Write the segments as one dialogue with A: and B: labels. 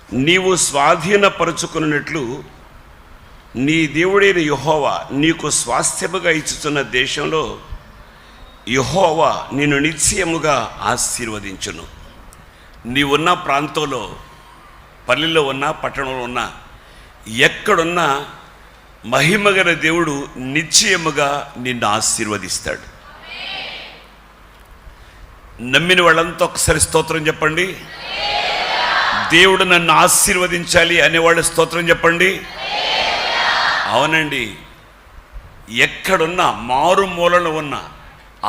A: నీవు స్వాధీనపరుచుకున్నట్లు నీ దేవుడైన యెహోవా నీకు స్వాస్థ్యముగా ఇచ్చుతున్న దేశంలో యెహోవా నిన్ను నిశ్చయముగా ఆశీర్వదించును. నీవున్న ప్రాంతంలో, పల్లెల్లో ఉన్నా, పట్టణంలో ఉన్నా, ఎక్కడున్నా మహిమగల దేవుడు నిశ్చయముగా నిన్ను ఆశీర్వదిస్తాడు. నమ్మిన వాళ్ళంతా ఒకసారి స్తోత్రం చెప్పండి. దేవుడు నన్ను ఆశీర్వదించాలి అనేవాళ్ళు స్తోత్రం చెప్పండి. అవునండి, ఎక్కడున్నా, మారుమూలలో ఉన్నా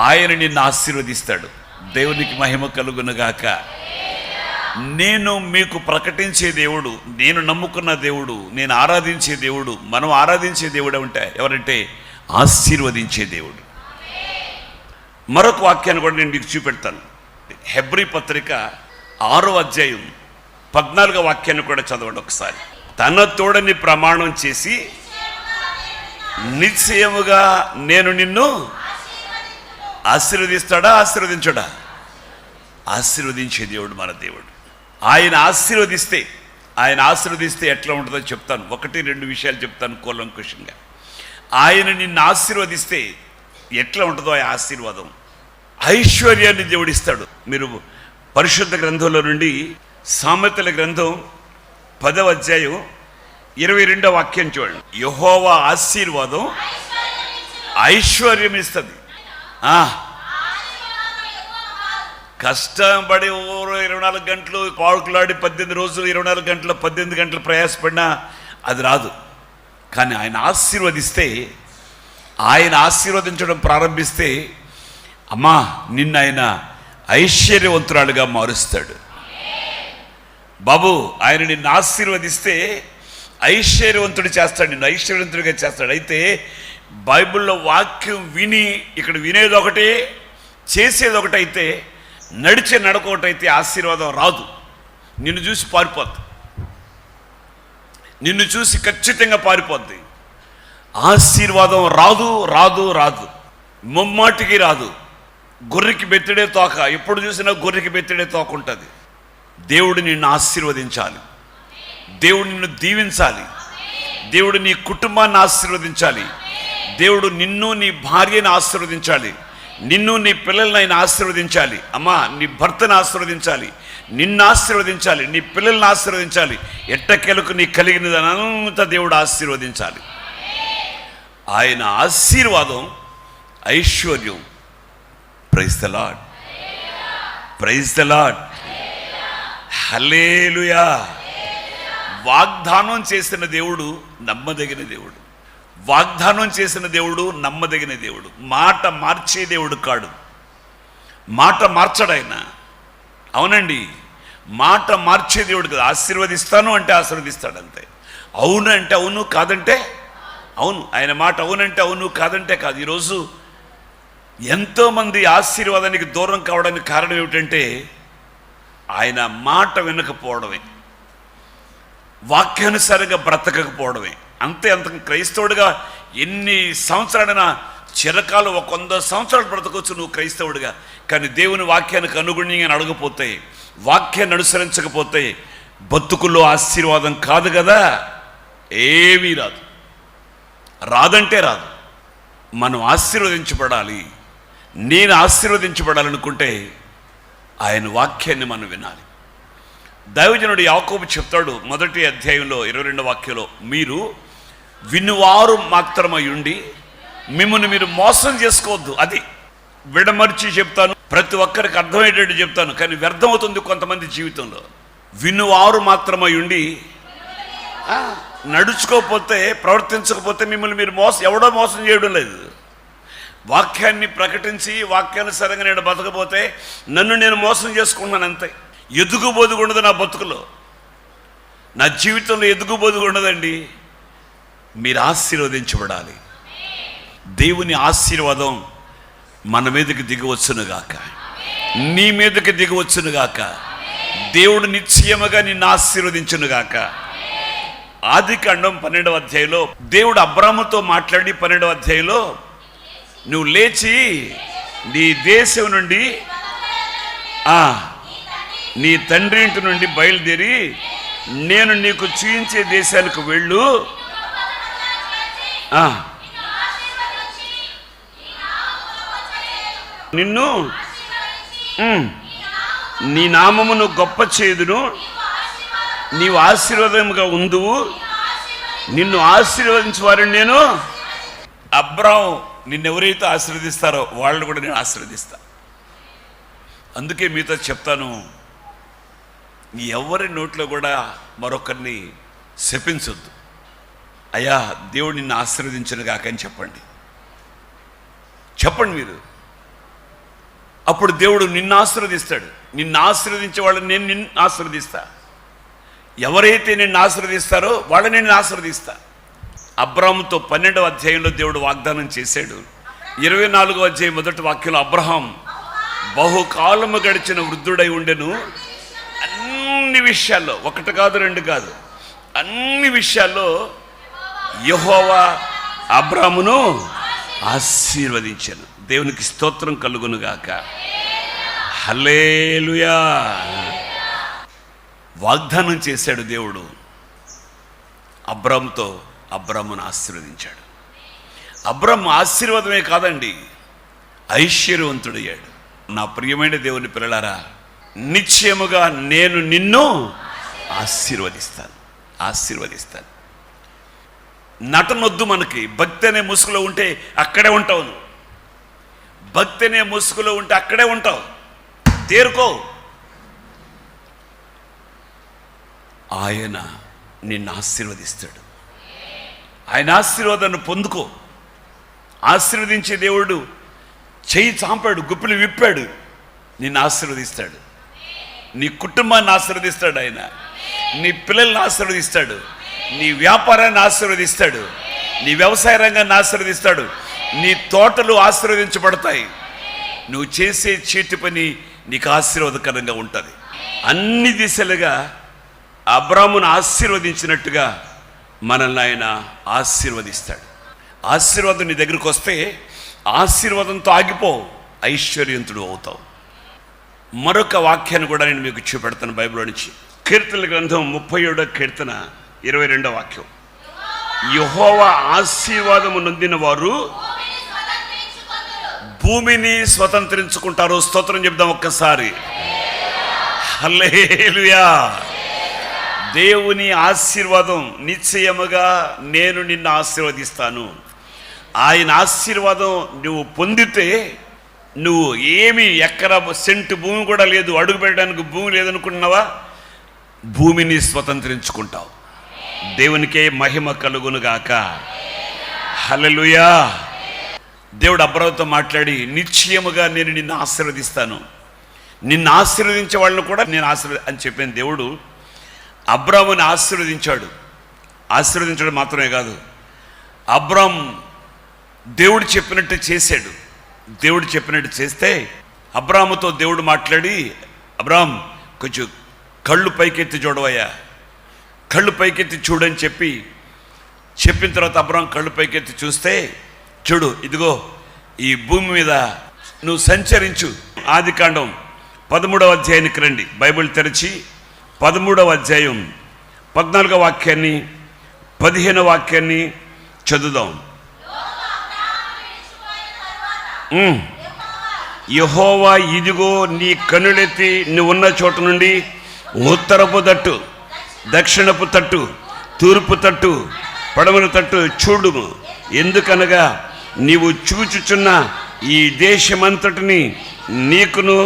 A: ఆయన నిన్ను ఆశీర్వదిస్తాడు. దేవునికి మహిమ కలుగునుగాక. నేను మీకు ప్రకటించే దేవుడు, నేను నమ్ముకున్న దేవుడు, నేను ఆరాధించే దేవుడు, మనం ఆరాధించే దేవుడు ఎవరంటే ఆశీర్వదించే దేవుడు. మరొక వాక్యాన్ని కూడా నేను మీకు చూపెడతాను. హెబ్రీ పత్రిక 6వ అధ్యాయం 14వ వాక్యాన్ని కూడా చదవండి ఒకసారి. తన తోడని ప్రమాణం చేసి నిశ్చయముగా నేను నిన్ను ఆశీర్వదిస్తాడా, ఆశీర్వదించడా? ఆశీర్వదించే దేవుడు మన దేవుడు. ఆయన ఆశీర్వదిస్తే ఎట్లా ఉంటుందో చెప్తాను. 1-2 విషయాలు చెప్తాను కూలంకుషంగా. ఆయన నిన్ను ఆశీర్వదిస్తే ఎట్లా ఉంటుందో ఆ ఆశీర్వాదం, ఐశ్వర్యాన్ని దేవుడిస్తాడు. మీరు పరిశుద్ధ గ్రంథంలో నుండి సామెతల గ్రంథం 10వ అధ్యాయం 22వ వాక్యం చూడండి. యెహోవా ఆశీర్వాదం ఐశ్వర్యం ఇస్తుంది. కష్టపడి 24 గంటలు పావుకులాడి 18 రోజులు 24 గంటలు 18 గంటలు ప్రయాసపడినా అది రాదు. కానీ ఆయన ఆశీర్వదించడం ప్రారంభిస్తే అమ్మా నిన్ను ఆయన ఐశ్వర్యవంతురాలుగా మారుస్తాడు. బాబు, ఆయన నిన్ను ఆశీర్వదిస్తే ఐశ్వర్యవంతుడు చేస్తాడు, నిన్ను ఐశ్వర్యవంతుడిగా చేస్తాడు. అయితే బైబిల్లో వాక్యం విని ఇక్కడ వినేది ఒకటే, చేసేది ఒకటైతే, నడిచే నడక ఒకటైతే ఆశీర్వాదం రాదు. నిన్ను చూసి పారిపోద్ది, నిన్ను చూసి ఖచ్చితంగా పారిపోద్ది. ఆశీర్వాదం రాదు రాదు రాదు, ముమ్మాటికి రాదు. గొర్రెకి బెత్తడే తోక, ఎప్పుడు చూసినా గొర్రెకి బెత్తడే తోక ఉంటుంది. దేవుడు నిన్ను ఆశీర్వదించాలి, దేవుడు నిన్ను దీవించాలి, దేవుడు నీ కుటుంబాన్ని ఆశీర్వదించాలి, దేవుడు నిన్ను నీ భార్యను ఆశీర్వదించాలి, నిన్ను నీ పిల్లల్ని ఆయన ఆశీర్వదించాలి. అమ్మా, నీ భర్తను ఆశీర్వదించాలి, నిన్ను ఆశీర్వదించాలి, నీ పిల్లల్ని ఆశీర్వదించాలి. ఎట్టకెలకు నీ కలిగినదంతా దేవుడు ఆశీర్వదించాలి. ఆయన ఆశీర్వాదం ఐశ్వర్యం. Praise the Lord, praise the Lord, hallelujah. వాగ్దానం చేసిన దేవుడు నమ్మదగిన దేవుడు, వాగ్దానం చేసిన దేవుడు నమ్మదగిన దేవుడు. మాట మార్చే దేవుడు కాడు, మాట మార్చడాయన. అవునండి, మాట మార్చే దేవుడు కదా. ఆశీర్వదిస్తాను అంటే ఆశీర్వదిస్తాడు అంతే. అవును అంటే అవును, కాదంటే అవును. ఆయన మాట అవునంటే అవును, కాదంటే కాదు. ఈరోజు ఎంతోమంది ఆశీర్వాదానికి దూరం కావడానికి కారణం ఏమిటంటే ఆయన మాట వినకపోవడమే, వాక్యానుసారంగా బ్రతకకపోవడమే. అంతే. అంత క్రైస్తవుడిగా ఎన్ని సంవత్సరాలైనా, చిరకాలు 100 సంవత్సరాలు బ్రతకొచ్చు నువ్వు క్రైస్తవుడిగా. కానీ దేవుని వాక్యానికి అనుగుణంగా అడగపోతే, వాక్యాన్ని అనుసరించకపోతే బతుకుల్లో ఆశీర్వాదం కాదు కదా, ఏమీ రాదు. రాదంటే రాదు. మనం ఆశీర్వదించబడాలి, నేను ఆశీర్వదించబడాలనుకుంటే ఆయన వాక్యాన్ని మనం వినాలి. దైవజనుడు యాకోబు చెప్తాడు 1వ అధ్యాయంలో 22వ వాక్యంలో, మీరు వినువారు మాత్రమై ఉండి మిమ్మల్ని మీరు మోసం చేసుకోవద్దు. అది విడమర్చి చెప్తాను, ప్రతి ఒక్కరికి అర్థమయ్యేటట్టు చెప్తాను, కానీ వ్యర్థమవుతుంది కొంతమంది జీవితంలో. వినువారు మాత్రమై ఉండి నడుచుకోకపోతే, ప్రవర్తించకపోతే మిమ్మల్ని మీరు ఎవడో మోసం చేయడం లేదు. వాక్యాన్ని ప్రకటించి వాక్యానుసారంగా నేను బతకపోతే నన్ను నేను మోసం చేసుకున్నాను అంతే. ఎదుగుబోదుగా ఉండదు నా బతుకులో, నా జీవితంలో ఎదుగుబోదుగా ఉండదండి. మీరు ఆశీర్వదించబడాలి. దేవుని ఆశీర్వాదం మన మీదకి దిగవచ్చునుగాక, నీ మీదకి దిగవచ్చునుగాక. దేవుడు నిశ్చయముగా నిన్ను ఆశీర్వదించునుగాక. ఆదికాండం 12వ అధ్యాయంలో దేవుడు అబ్రాహాముతో మాట్లాడి 12వ అధ్యాయంలో, నువ్వు లేచి నీ దేశం నుండి, నీ తండ్రి ఇంటి నుండి బయలుదేరి నేను నీకు చూయించే దేశానికి వెళ్ళు. నిన్ను నీ నామమును గొప్ప చేయుదును, నీవు ఆశీర్వాదముగా ఉందువు, నిన్ను ఆశీర్వదించే వారిని నేను. అబ్రాహాము నిన్నెవరైతే ఆశీర్వదిస్తారో వాళ్ళని కూడా నేను ఆశీర్వదిస్తా. అందుకే మీతో చెప్తాను, ఎవరి నోట్లో కూడా మరొకరిని శపించొద్దు. అయ్యా దేవుడు నిన్ను ఆశీర్వదించను గాక అని చెప్పండి. మీరు. అప్పుడు దేవుడు నిన్ను ఆశీర్వదిస్తాడు. నిన్ను ఆశీర్వదించే వాళ్ళని నేను నిన్ను ఆశీర్వదిస్తా. ఎవరైతే నిన్ను ఆశీర్వదిస్తారో వాళ్ళని నేను ఆశీర్వదిస్తా. అబ్రాహాముతో 12వ అధ్యాయంలో దేవుడు వాగ్దానం చేశాడు. 24వ అధ్యాయం మొదటి వాక్యంలో అబ్రహాం బహుకాలము గడిచిన వృద్ధుడై ఉండెను, అన్ని విషయాల్లో, ఒకటి కాదు రెండు కాదు, అన్ని విషయాల్లో యెహోవా అబ్రాహామును ఆశీర్వదించాను. దేవునికి స్తోత్రం కలుగును గాక. హల్లెలూయా. వాగ్దానం చేశాడు దేవుడు. అబ్రాహాముతో అబ్రాహామును ఆశీర్వదించాడు. అబ్రాహాము ఆశీర్వాదమే కాదండి, ఐశ్వర్యవంతుడయ్యాడు. నా ప్రియమైన దేవుని పిల్లలారా, నిశ్చయముగా నేను నిన్ను ఆశీర్వదిస్తాను. నటనొద్దు మనకి. భక్తి అనే ముసుగులో ఉంటే అక్కడే ఉంటావు. భక్తి అనే ముసుగులో ఉంటే అక్కడే ఉంటావు. తేరుకో. ఆయన నిన్ను ఆశీర్వదిస్తాడు. ఆయన ఆశీర్వాదాన్ని పొందుకో. ఆశీర్వదించే దేవుడు చెయ్యి చాంపాడు, గుప్పిలు విప్పాడు, నిన్ను ఆశీర్వదిస్తాడు. నీ కుటుంబాన్ని ఆశీర్వదిస్తాడు. ఆయన నీ పిల్లల్ని ఆశీర్వదిస్తాడు. నీ వ్యాపారాన్ని ఆశీర్వదిస్తాడు. నీ వ్యవసాయ రంగాన్ని ఆశీర్వదిస్తాడు. నీ తోటలు ఆశీర్వదించబడతాయి. నువ్వు చేసే చేతి పని నీకు ఆశీర్వాదకరంగా ఉంటుంది. అన్ని దిశలుగా అబ్రాహామును ఆశీర్వదించినట్టుగా మనల్ని ఆయన ఆశీర్వదిస్తాడు. ఆశీర్వాదం నీ దగ్గరికి వస్తే ఆశీర్వాదంతో ఆగిపోవు, ఐశ్వర్యవంతుడు అవుతావు. మరొక వాక్యాన్ని కూడా నేను మీకు చూపెడతాను బైబిల్లో నుంచి. కీర్తనల గ్రంథం 37వ కీర్తన 22వ వాక్యం. యెహోవా ఆశీర్వాదము నొందిన వారు భూమిని స్వతంత్రించుకుంటారు. స్తోత్రం చెప్దాం ఒక్కసారి. హల్లెలూయా. దేవుని ఆశీర్వాదం నిశ్చయముగా నేను నిన్ను ఆశీర్వదిస్తాను. ఆయన ఆశీర్వాదం నువ్వు పొందితే నువ్వు ఏమి ఎకరా సెంటు భూమి కూడా లేదు, అడుగు పెట్టడానికి భూమి లేదనుకున్నావా, భూమిని స్వతంత్రించుకుంటావు. దేవునికే మహిమ కలుగునుగాక. హల్లెలూయా. దేవుడు అబ్రాహాముతో మాట్లాడి నిశ్చయముగా నేను నిన్ను ఆశీర్వదిస్తాను, నిన్ను ఆశీర్వదించే వాళ్ళని కూడా నేను అని చెప్పిన దేవుడు అబ్రాహాముని ఆశీర్వదించాడు. ఆశీర్వదించడం మాత్రమే కాదు, అబ్రాహాము దేవుడు చెప్పినట్టు చేశాడు. దేవుడు చెప్పినట్టు చేస్తే అబ్రాహాముతో దేవుడు మాట్లాడి, అబ్రాహాం కొంచెం కళ్ళు పైకెత్తి చూడవయ్యా, కళ్ళు పైకెత్తి చూడని చెప్పిన తర్వాత అబ్రాహాం కళ్ళు పైకెత్తి చూస్తే, చూడు ఇదిగో ఈ భూమి మీద నువ్వు సంచరించు. ఆదికాండం 13వ అధ్యాయానికి రండి. బైబిల్ తెరిచి 13వ అధ్యాయం 14వ వాక్యాన్ని 15వ వాక్యాన్ని చదువుదాం. యెహోవా ఇదిగో నీ కన్నులెత్తి నువ్వు ఉన్న చోట నుండి ఉత్తరపు తట్టు, దక్షిణపు తట్టు, తూర్పు తట్టు, పడమర తట్టు చూడుము. ఎందుకనగా నీవు చూచుచున్న ఈ దేశమంతటిని నీకును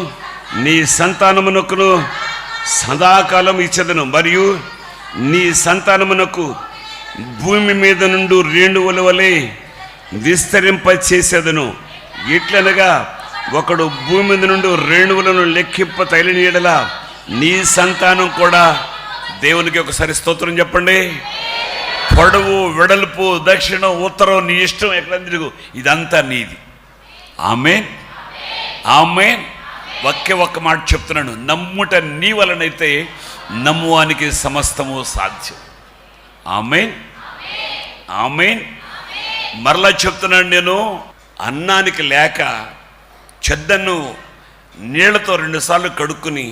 A: నీ సంతానమునకును సదాకాలం ఇచ్చెదను, మరియు నీ సంతానమునకు భూమి మీద నుండి రేణువుల వలె విస్తరింపచేసేదను. ఇట్లనగా ఒకడు భూమి మీద నుండి రేణువులను లెక్కింప తగిలిన యెడల నీ సంతానం కూడా. దేవునికి ఒకసారి స్తోత్రం చెప్పండి. పొడవు, వెడల్పు, దక్షిణం, ఉత్తరం నీ ఇష్టం, ఎక్కడ తిరుగు, ఇదంతా నీది. ఆమేన్, ఆమేన్. ఒక్క మాట చెప్తున్నాను, నమ్ముట నీ వలనైతే నమ్మువానికి సమస్తము సాధ్యం. ఆమేన్, ఆమేన్. మరలా చెప్తున్నాను, నేను అన్నానికి లేక చెద్దను నీళ్లతో 2 సార్లు కడుక్కుని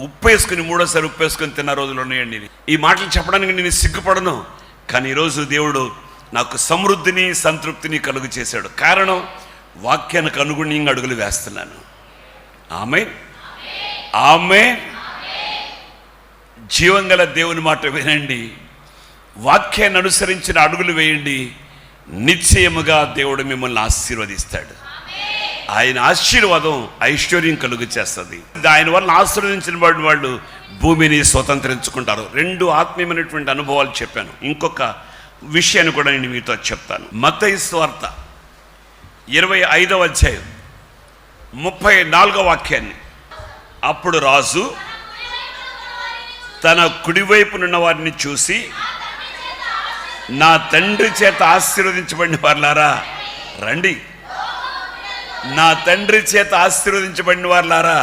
A: ఉప్పు వేసుకుని మూడోసారి ఉప్పు వేసుకుని తిన్న రోజులు ఉన్నాయండి. ఈ మాటలు చెప్పడానికి నేను సిగ్గుపడను, కానీ ఈరోజు దేవుడు నాకు సమృద్ధిని సంతృప్తిని కలుగు చేశాడు. కారణం, వాక్యానికి అనుగుణంగా అడుగులు వేస్తున్నాను. ఆమేన్, ఆమేన్. జీవంగల దేవుని మాట వినండి, వాక్యాన్ని అనుసరించిన అడుగులు వేయండి, నిశ్చయముగా దేవుడు మిమ్మల్ని ఆశీర్వదిస్తాడు. ఆయన ఆశీర్వాదం ఐశ్వర్యం కలుగు చేస్తుంది. ఆయన వల్ల ఆశీర్వదించిన వాళ్ళు భూమిని స్వతంత్రించుకుంటారు. 2 ఆత్మీయమైనటువంటి అనుభవాలు చెప్పాను. ఇంకొక విషయాన్ని కూడా నేను మీతో చెప్తాను. మత్తయి సువార్త 25వ అధ్యాయం 34వ వాక్యాన్ని. అప్పుడు రాజు తన కుడివైపునున్న వారిని చూసి, నా తండ్రి చేత ఆశీర్వదించబడిన వారులారా రండి, నా తండ్రి చేత ఆశీర్వదించబడిన వారులారా.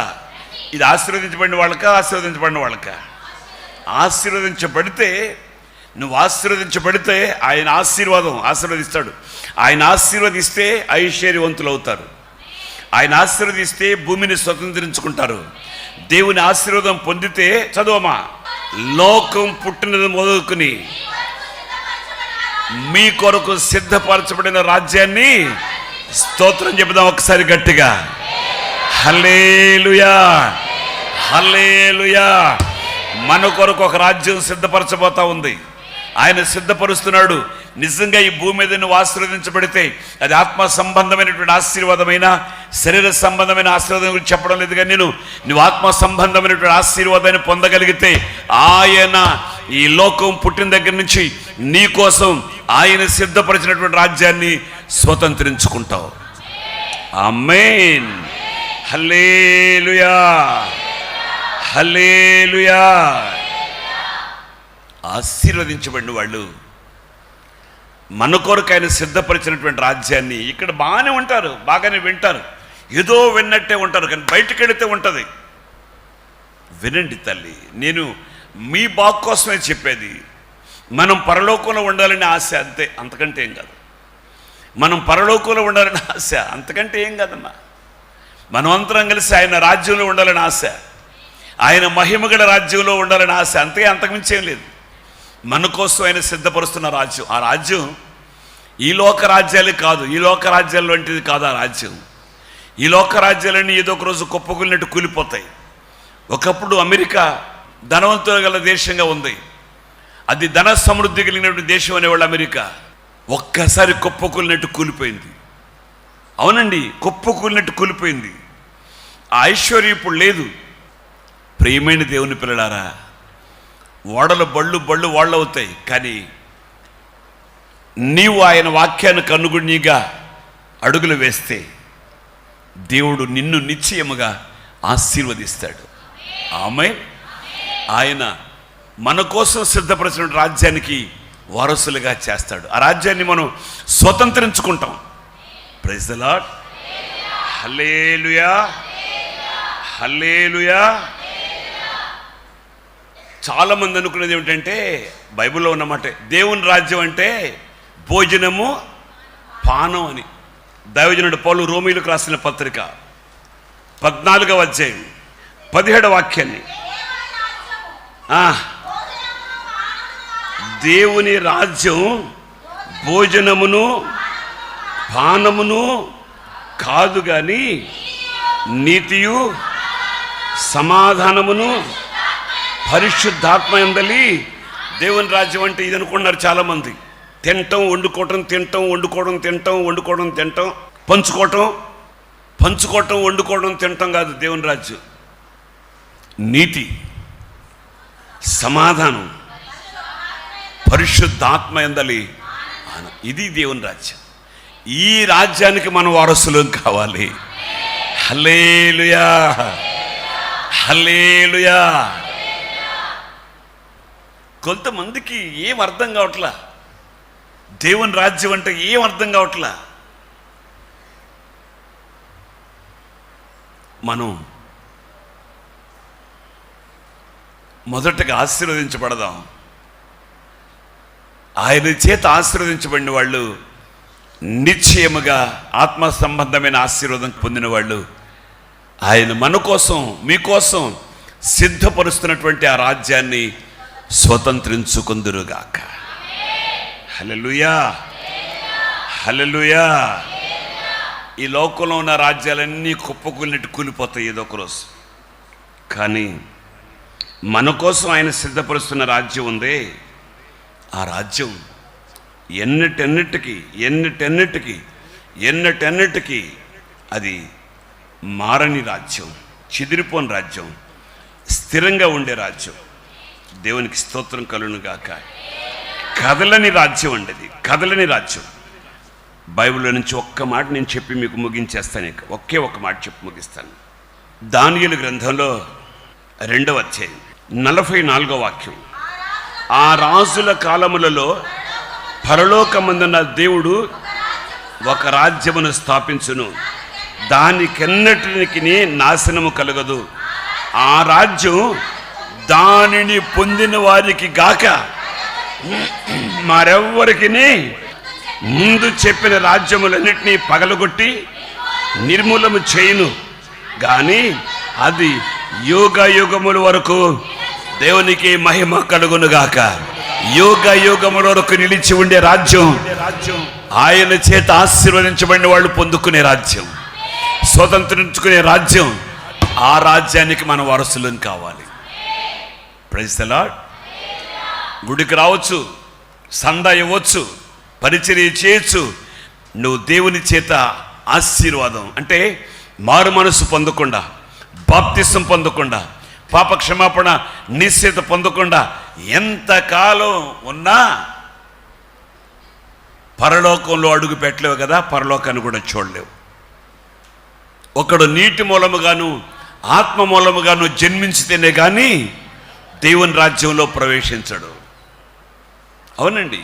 A: ఇది ఆశీర్వదించబడిన వాళ్ళకా, ఆశీర్వదించబడిన వాళ్ళకా? ఆశీర్వదించబడితే, నువ్వు ఆశీర్వదించబడితే ఆయన ఆశీర్వదిస్తాడు. ఆయన ఆశీర్వదిస్తే ఐశ్వర్యవంతులు అవుతారు. ఆయన ఆశీర్వదిస్తే భూమిని స్వతంత్రించుకుంటారు. దేవుని ఆశీర్వాదం పొందితే, చదువమా, లోకం పుట్టినది మొదలుకుని మీ కొరకు సిద్ధపరచబడిన రాజ్యాన్ని, స్తోత్రం చెబుదాం ఒకసారి గట్టిగా, హల్లెలూయా, హల్లెలూయా. మన కొరకు ఒక రాజ్యం సిద్ధపరచబోతా ఉంది. ఆయన సిద్ధపరుస్తున్నాడు. నిజంగా ఈ భూమి మీద నువ్వు ఆశీర్వదించబడితే, అది ఆత్మ సంబంధమైనటువంటి ఆశీర్వాదమైన, శరీర సంబంధమైన ఆశీర్వాదం గురించి చెప్పడం లేదు, కానీ నువ్వు ఆత్మ సంబంధమైనటువంటి ఆశీర్వాదాన్ని పొందగలిగితే, ఆయన ఈ లోకం పుట్టిన దగ్గర నుంచి నీ కోసం ఆయన సిద్ధపరిచినటువంటి రాజ్యాన్ని స్వతంత్రించుకుంటావు. ఆమేన్, హల్లెలూయా, హల్లెలూయా. ఆశీర్వదించబడిన వాళ్ళు మన కొరకు ఆయన సిద్ధపరిచినటువంటి రాజ్యాన్ని ఇక్కడ బాగానే ఉంటారు, బాగానే వింటారు, ఏదో విన్నట్టే ఉంటారు, కానీ బయటకు వెళితే ఉంటుంది. వినండి తల్లి, నేను మీ బాగు కోసమే చెప్పేది. మనం పరలోకంలో ఉండాలని ఆశ, అంతే, అంతకంటే ఏం కాదు. మనం పరలోకంలో ఉండాలని ఆశ, అంతకంటే ఏం కాదమ్మా. మనం అందరం కలిసి ఆయన రాజ్యంలో ఉండాలని ఆశ, ఆయన మహిమగల రాజ్యంలో ఉండాలని ఆశ, అంతే, అంతకుమించేం లేదు. మన కోసం ఆయన సిద్ధపరుస్తున్న రాజ్యం. ఆ రాజ్యం ఈ లోక రాజ్యాలే కాదు, ఈ లోక రాజ్యాల వంటిది కాదు ఆ రాజ్యం. ఈ లోక రాజ్యాలన్నీ ఏదో ఒక రోజు కుప్పకూలినట్టు కూలిపోతాయి. ఒకప్పుడు అమెరికా ధనవంతులు గల దేశంగా ఉంది, అది ధన సమృద్ధి కలిగినటువంటి దేశం అనేవాళ్ళు అమెరికా. ఒక్కసారి కుప్పకూలినట్టు కూలిపోయింది. అవునండి, కుప్పకూలినట్టు కూలిపోయింది. ఆ ఐశ్వర్యం ఇప్పుడు లేదు. ప్రియమైన దేవుని పిల్లలారా, ఓడలు బళ్ళు వాళ్ళు అవుతాయి, కానీ నీవు ఆయన వాక్యానికి అనుగుణ్యంగా అడుగులు వేస్తే దేవుడు నిన్ను నిశ్చయముగా ఆశీర్వదిస్తాడు. ఆమేన్. ఆయన మన కోసం సిద్ధపరిచిన రాజ్యానికి వారసులుగా చేస్తాడు. ఆ రాజ్యాన్ని మనం స్వతంత్రించుకుంటాం. ప్రైజ్ ది లార్డ్, హల్లెలూయా, హల్లెలూయా. చాలామంది అనుకునేది ఏమిటంటే, బైబిల్లో ఉన్నమాట, దేవుని రాజ్యం అంటే భోజనము పానం అని. దైవజనుడు పౌలు రోమీయులకు రాసిన పత్రిక 14వ అధ్యాయం 17వ వాక్యాన్ని, దేవుని రాజ్యం భోజనమును పానమును కాదు గాని నీతియు సమాధానమును పరిశుద్ధాత్మ యందలి. దేవుని రాజ్యం అంటే ఇది అనుకున్నారు చాలామంది. తింటాం, వండుకోవటం, తింటాం, వండుకోవడం, తింటాం, వండుకోవడం, తింటాం, పంచుకోవటం, వండుకోవడం, తింటాం కాదు దేవుని రాజ్యం. నీతి, సమాధానం, పరిశుద్ధాత్మ యందలి, ఇది దేవుని రాజ్యం. ఈ రాజ్యానికి మనం వారసులం కావాలి. హల్లెలూయా, హల్లెలూయా. కొంతమందికి ఏం అర్థం కావట్లా, దేవుని రాజ్యం అంటే ఏం అర్థం కావట్లా. మనం మొదటగా ఆశీర్వదించబడదాం. ఆయన చేత ఆశీర్వదించబడిన వాళ్ళు నిశ్చయముగా ఆత్మ సంబంధమైన ఆశీర్వాదం పొందిన వాళ్ళు ఆయన మన కోసం, మీకోసం సిద్ధపరుస్తున్నటువంటి ఆ రాజ్యాన్ని స్వతంత్రించుకుందురుగాక. హల్లెలూయా, హల్లెలూయా. ఈ లోకంలో ఉన్న రాజ్యాలన్నీ కుప్పకూలినట్టు కూలిపోతాయి ఏదో ఒక రోజు. కానీ మన కోసం ఆయన సిద్ధపరుస్తున్న రాజ్యం ఉంది. ఆ రాజ్యం ఎన్నటన్నిటికీ అది మారని రాజ్యం, చెదిరిపోని రాజ్యం, స్థిరంగా ఉండే రాజ్యం. దేవునికి స్తోత్రం కలుగును గాక. కదలని రాజ్యం అండి, అది కదలని రాజ్యం. బైబిల్లో నుంచి ఒక్క మాట నేను చెప్పి మీకు ముగించేస్తాను. ఒకే ఒక మాట చెప్పి ముగిస్తాను. దానియేలు గ్రంథంలో 2వ అధ్యాయం 44వ వాక్యం. ఆ రాజుల కాలములలో పరలోకమందున్న దేవుడు ఒక రాజ్యమును స్థాపించును, దానికెన్నటికి నాశనము కలగదు. ఆ రాజ్యం దానిని పొందిన వారికి గాక మరెవ్వరికి ముందు చెప్పిన రాజ్యములన్నిటినీ పగలగొట్టి నిర్మూలము చేయును గాని అది యుగ యుగముల వరకు దేవునికి మహిమ కలుగును గాక. యుగ యుగముల వరకు నిలిచి ఉండే రాజ్యం, ఆయన చేత ఆశీర్వదించబడిన వాళ్ళు పొందుకునే రాజ్యం, స్వతంత్రించుకునే రాజ్యం. ఆ రాజ్యానికి మన వారసులం కావాలి. Praise the Lord. గుడికి రావచ్చు, సందా ఇవ్వచ్చు, పరిచర్య చేయొచ్చు. నువ్వు దేవుని చేత ఆశీర్వాదం అంటే మారు మనసు పొందకుండా, బాప్తిసం పొందకుండా, పాప క్షమాపణ నిశ్చయిత పొందకుండా ఎంతకాలం ఉన్నా పరలోకంలో అడుగు పెట్టలేవు కదా, పరలోకాన్ని కూడా చూడలేవు. ఒకడు నీటి మూలముగాను ఆత్మ మూలముగాను జన్మించితేనే కానీ దేవుని రాజ్యంలో ప్రవేశించడు. అవునండి.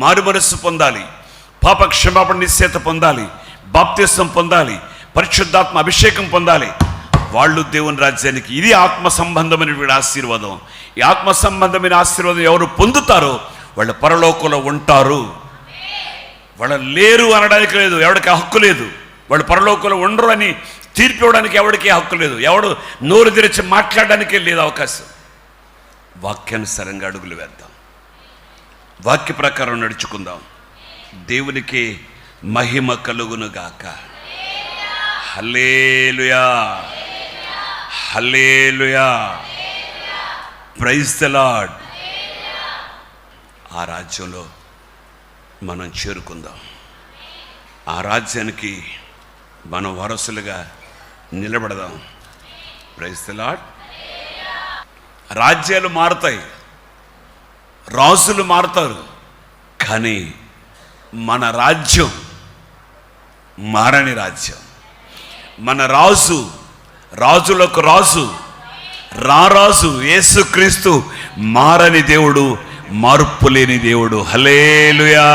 A: మారు మనస్సు పొందాలి, పాప క్షమాపణ నిశ్చయిత పొందాలి, బాప్తిసం పొందాలి, పరిశుద్ధాత్మ అభిషేకం పొందాలి. వాళ్ళు దేవుని రాజ్యానికి, ఇది ఆత్మ సంబంధమైన ఆశీర్వాదం. ఈ ఆత్మ సంబంధమైన ఆశీర్వాదం ఎవరు పొందుతారో వాళ్ళు పరలోకంలో ఉంటారు. వాళ్ళు లేరు అనడానికి లేదు, ఎవరికి హక్కు లేదు. వాళ్ళు పరలోకంలో ఉండరు అని తీర్పు ఇవ్వడానికి ఎవరికి హక్కు లేదు. ఎవడు నోరు తెరిచి మాట్లాడడానికే లేదు అవకాశం. వాక్యానుసారంగా అడుగులు వేద్దాం, వాక్య ప్రకారం నడుచుకుందాం. దేవునికి మహిమ కలుగును గాక. Hallelujah, hallelujah, praise the lord. ఆ రాజ్యంలో మనం చేరుకుందాం. ఆ రాజ్యానికి మనం వారసులుగా నిలబడదాం. Praise the lord. రాజ్యాలు మారుతాయి, రాజులు మారుతారు, కానీ మన రాజ్యం మారని రాజ్యం. మన రాజు, రాజులకు రాజు, రారాజు యేసుక్రీస్తు మారని దేవుడు, మార్పు లేని దేవుడు. హల్లెలూయా,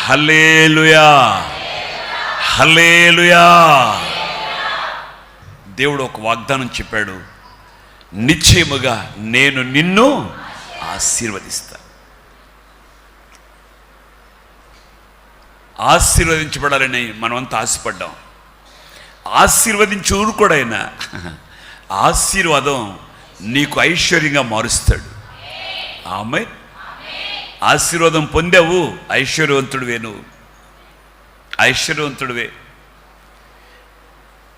A: హల్లెలూయా, హల్లెలూయా. దేవుడు ఒక వాగ్దానం చెప్పాడు, నిశ్చయముగా నేను నిన్ను ఆశీర్వదిస్తా. ఆశీర్వదించబడాలని మనమంతా ఆశపడ్డాం. ఆశీర్వదించి ఊరుకోడైనా ఆశీర్వాదం నీకు ఐశ్వర్యంగా మారుస్తాడు. ఆమేన్. ఆశీర్వాదం పొందావు, ఐశ్వర్యవంతుడివే. నువ్వు ఐశ్వర్యవంతుడివే.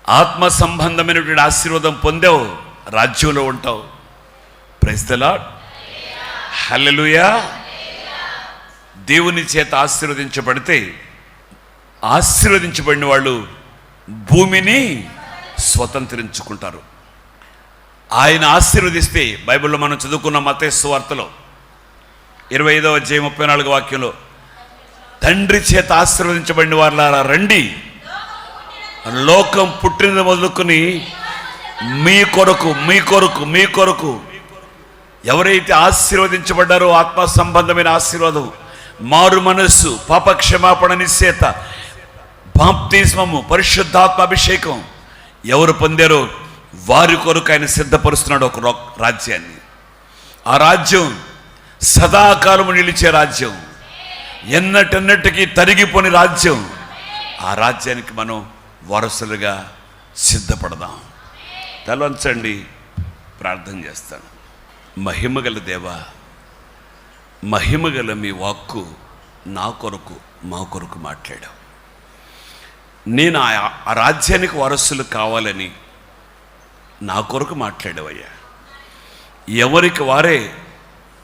A: ఆత్మ సంబంధమైనటువంటి ఆశీర్వాదం పొందావు, రాజ్యంలో ఉంటావు. Praise the lord. హల్లెలూయా. దేవుని చేత ఆశీర్వదించబడితే, ఆశీర్వదించబడిన వాళ్ళు భూమిని స్వతంత్రించుకుంటారు. ఆయన ఆశీర్వదిస్తే, బైబిల్లో మనం చదువుకున్న మత్తయి సువార్తలో 25వ అధ్యాయం 34వ వాక్యంలో, తండ్రి చేత ఆశీర్వదించబడిన వారులారా రండి, లోకం పుట్టినది మొదలుకొని మీ కొరకు ఎవరైతే ఆశీర్వదించబడ్డారో, ఆత్మ సంబంధమైన ఆశీర్వాదం, మారు మనస్సు, పాప క్షమాపణ నిశ్చయిత, బాప్తిస్మము, పరిశుద్ధాత్మ అభిషేకం ఎవరు పొందారో వారి కొరకు ఆయన సిద్ధపరుస్తున్నాడు ఒక రాజ్యాన్ని. ఆ రాజ్యం సదాకాలము నిలిచే రాజ్యం, ఎన్నటెన్నటికీ తరిగిపోని రాజ్యం. ఆ రాజ్యానికి మనం వారసులుగా సిద్ధపడదాం. తలవంచండి, ప్రార్థన చేస్తాను. మహిమగల దేవా, మహిమగల మీ వాక్కు నా కొరకు మా కొరకు మాట్లాడావు. నేను ఆ రాజ్యానికి వారసులు కావాలని నా కొరకు మాట్లాడావయ్యా. ఎవరికి వారే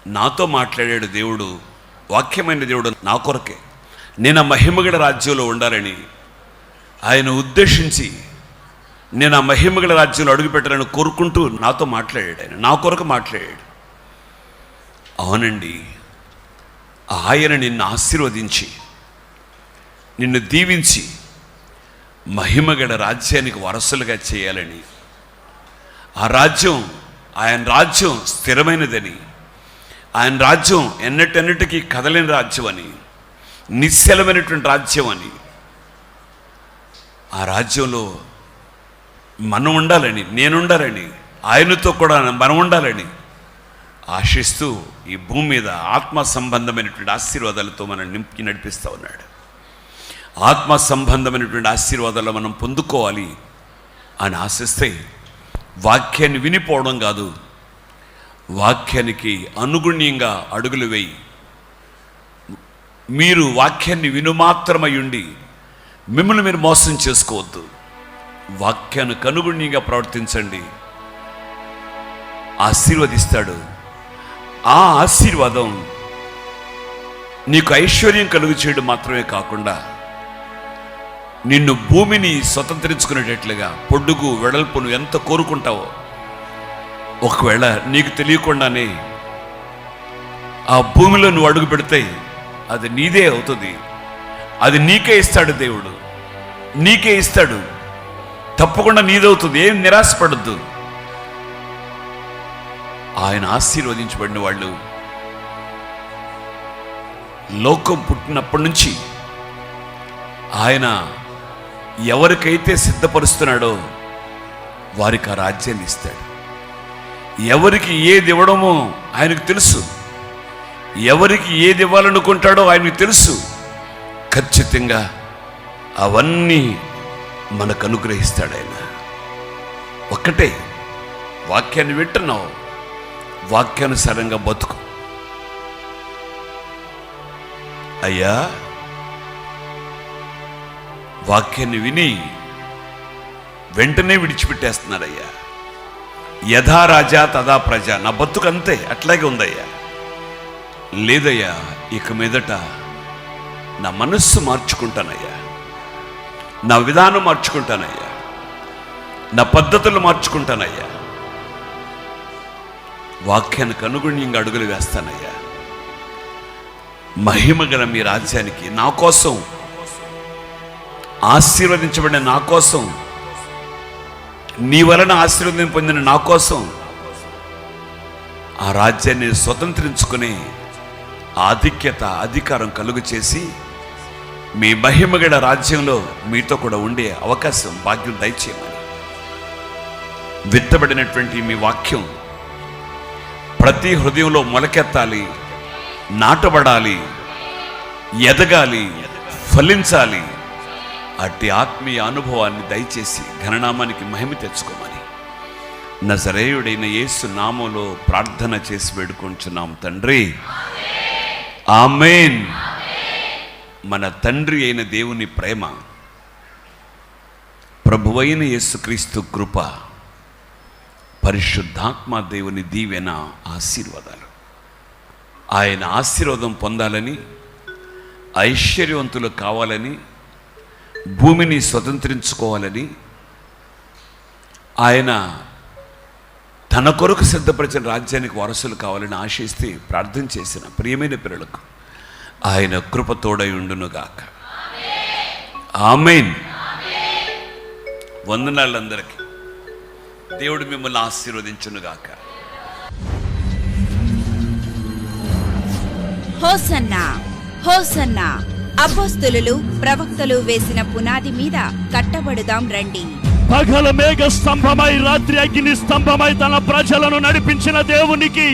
A: నాతో మాట్లాడాడు దేవుడు, వాక్యమైన దేవుడు నా కొరకే. నేను ఆ మహిమగల రాజ్యంలో ఉండాలని ఆయన ఉద్దేశించి నేను ఆ మహిమగల రాజ్యంలో అడుగుపెట్టాలని కోరుకుంటూ నాతో మాట్లాడాడు. ఆయన నా కొరకు మాట్లాడాడు. అవునండి, ఆయన నిన్ను ఆశీర్వదించి నిన్ను దీవించి మహిమగల రాజ్యానికి వారసులుగా చేయాలని, ఆ రాజ్యం ఆయన రాజ్యం స్థిరమైనదని, ఆయన రాజ్యం ఎన్నటెన్నటికీ కదలేని రాజ్యం అని, నిశ్చలమైనటువంటి రాజ్యం అని, ఆ రాజ్యంలో మనం ఉండాలని, నేనుండాలని, ఆయనతో కూడా మనం ఉండాలని ఆశిస్తూ ఈ భూమి మీద ఆత్మ సంబంధమైనటువంటి ఆశీర్వాదాలతో మనం నింపి నడిపిస్తూ ఉన్నాడు. ఆత్మ సంబంధమైనటువంటి ఆశీర్వాదాలు మనం పొందుకోవాలి అని ఆశిస్తే వాక్యాన్ని వినిపోవడం కాదు, వాక్యానికి అనుగుణ్యంగా అడుగులు వేయి. మీరు వాక్యాన్ని వినుమాత్రమై ఉండి మిమ్మల్ని మీరు మోసం చేసుకోవద్దు. వాక్యానికి అనుగుణ్యంగా ప్రవర్తించండి, ఆశీర్వదిస్తాడు. ఆ ఆశీర్వాదం నీకు ఐశ్వర్యం కలుగు చేయడం మాత్రమే కాకుండా నిన్ను భూమిని స్వతంత్రించుకునేటట్లుగా పొడుగు వెడల్పును ఎంత కోరుకుంటావో, ఒకవేళ నీకు తెలియకుండానే ఆ భూమిలో నువ్వు అడుగు పెడితే అది నీదే అవుతుంది. అది నీకే ఇస్తాడు దేవుడు, నీకే ఇస్తాడు. తప్పకుండా నీదవుతుంది. ఏం నిరాశపడద్దు. ఆయన ఆశీర్వదించబడిన వాళ్ళు లోకం పుట్టినప్పటి నుంచి ఆయన ఎవరికైతే సిద్ధపరుస్తున్నాడో వారికి ఆ రాజ్యాన్ని ఇస్తాడు. ఎవరికి ఏది ఇవ్వడమో ఆయనకు తెలుసు, ఎవరికి ఏది ఇవ్వాలనుకుంటాడో ఆయనకు తెలుసు. ఖచ్చితంగా అవన్నీ మనకు అనుగ్రహిస్తాడు ఆయన. ఒక్కటే, వాక్యాన్ని వింటున్నావు, వాక్యానుసారంగా బతుకు. అయ్యా, వాక్యాన్ని విని వెంటనే విడిచిపెట్టేస్తున్నారయ్యా. యథా రాజా తదా ప్రజ. నా బతుకు అంతే, అట్లాగే ఉందయ్యా. లేదయ్యా, ఇక మీదట నా మనస్సు మార్చుకుంటానయ్యా, నా విధానం మార్చుకుంటానయ్యా, నా పద్ధతులు మార్చుకుంటానయ్యా, వాక్యానికి అనుగుణ్యంగా అడుగులు వేస్తానయ్యా. మహిమగల మీ రాజ్యానికి, నా కోసం ఆశీర్వదించబడిన నా కోసం, నీ వలన ఆశీర్వాదం పొందిన నా కోసం ఆ రాజ్యాన్ని స్వతంత్రించుకుని ఆధిక్యత, అధికారం కలుగు చేసి మీ మహిమగల రాజ్యంలో మీతో కూడా ఉండే అవకాశం, భాగ్యం దయచేయమని. విత్తబడినటువంటి మీ వాక్యం ప్రతి హృదయంలో మొలకెత్తాలి, నాటబడాలి, ఎదగాలి, ఫలించాలి. అట్టి ఆత్మీయ అనుభవాన్ని దయచేసి ఘననామానికి మహిమ తెచ్చుకోమని నజరేయుడైన యేసు నామములో ప్రార్థన చేసి వేడుకొంచున్నాం తండ్రి, ఆమేన్. మన తండ్రి అయిన దేవుని ప్రేమ, ప్రభువైన యేసుక్రీస్తు కృప, పరిశుద్ధాత్మ దేవుని దీవెన, ఆశీర్వాదాలు. ఆయన ఆశీర్వాదం పొందాలని, ఐశ్వర్యవంతులు కావాలని, భూమిని స్వతంత్రించుకోవాలని ఆయన తన కొరకు సిద్ధపరిచిన రాజ్యానికి వారసులు కావాలని ఆశిస్తే ప్రార్థన చేసిన ప్రియమైన పిల్లలకు ఆయన కృప తోడై ఉండునుగాక. ఆమేన్. వందనాలందరికీ. దేవుడు మిమ్మల్ని ఆశీర్వదించునుగాక.
B: Hosanna hosanna. అపోస్తలులు ప్రవక్తలు వేసిన పునాది మీద కట్టబడుదాం రండి.
C: పగల మేఘ స్తంభమై రాత్రి అగ్ని స్తంభమై తన ప్రజలను నడిపించిన దేవునికి,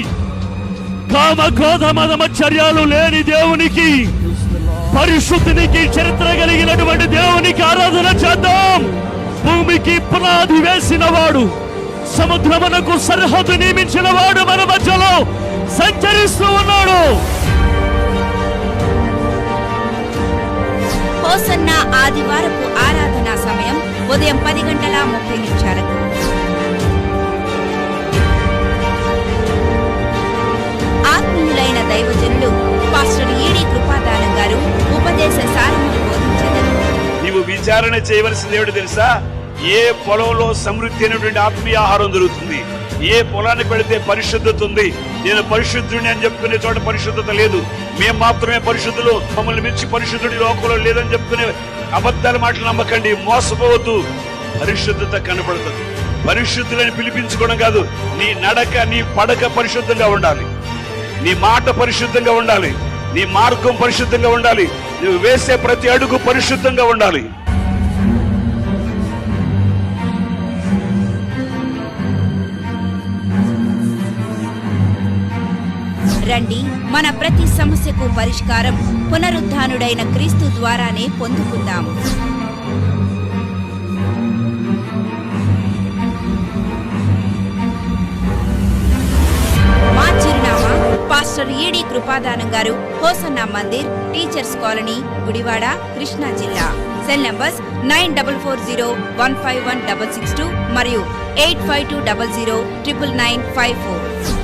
C: కామ క్రోధ మదమచ్చర్యాలు లేని దేవునికి, పరిశుద్ధికి చరిత్ర కలిగినటువంటి దేవునికి ఆరాధన చేద్దాం. భూమికి పునాది వేసిన వాడు, సముద్రమునకు సరిహద్దు నియమించిన వాడు మన మధ్యలో సంచరిస్తూ ఉన్నాడు.
B: హోసన్నా ఆదివారపు ఆరాధనా సమయం ఉదయం 10:30 ఆత్మీయులైన దైవజనులు పాస్టర్ ఈడి కృపాదానం గారు ఉపదేశ సారమును బోధించెదరు.
A: నీవు విచారణ చేయవలసింది ఏమిటి తెలుసా? ఏ పొలంలో సమృద్ధి అయినటువంటి ఆత్మీయ ఆహారం దొరుకుతుంది, ఏ పొలానికి పెడితే పరిశుద్ధత ఉంది. నేను పరిశుద్ధుడిని అని చెప్పుకునే చోట పరిశుద్ధత లేదు. మేము మాత్రమే పరిశుద్ధులు, మమ్మల్ని మించి పరిశుద్ధుడి లోకంలో లేదని చెప్పుకునే అబద్ధాల మాటలు నమ్మకండి, మోసపోవద్దు. పరిశుద్ధత కనపడుతుంది. పరిశుద్ధులని పిలిపించుకోవడం కాదు, నీ నడక నీ పడక పరిశుద్ధంగా ఉండాలి, నీ మాట పరిశుద్ధంగా ఉండాలి, నీ మార్గం పరిశుద్ధంగా ఉండాలి, నువ్వు వేసే ప్రతి అడుగు పరిశుద్ధంగా ఉండాలి.
B: రండి, మన ప్రతి సమస్యకు పరిష్కారం పునరుద్ధానుడైన క్రీస్తు ద్వారానే పొందుకుందాం. మా చిరునామా పాస్టర్ ఈడి కృపాదానం గారు, హోసన్నా మందిర్, టీచర్స్ కాలనీ, గుడివాడ, కృష్ణా జిల్లా. సెల్ నంబర్స్ 9440151662 మరియు 8520099954.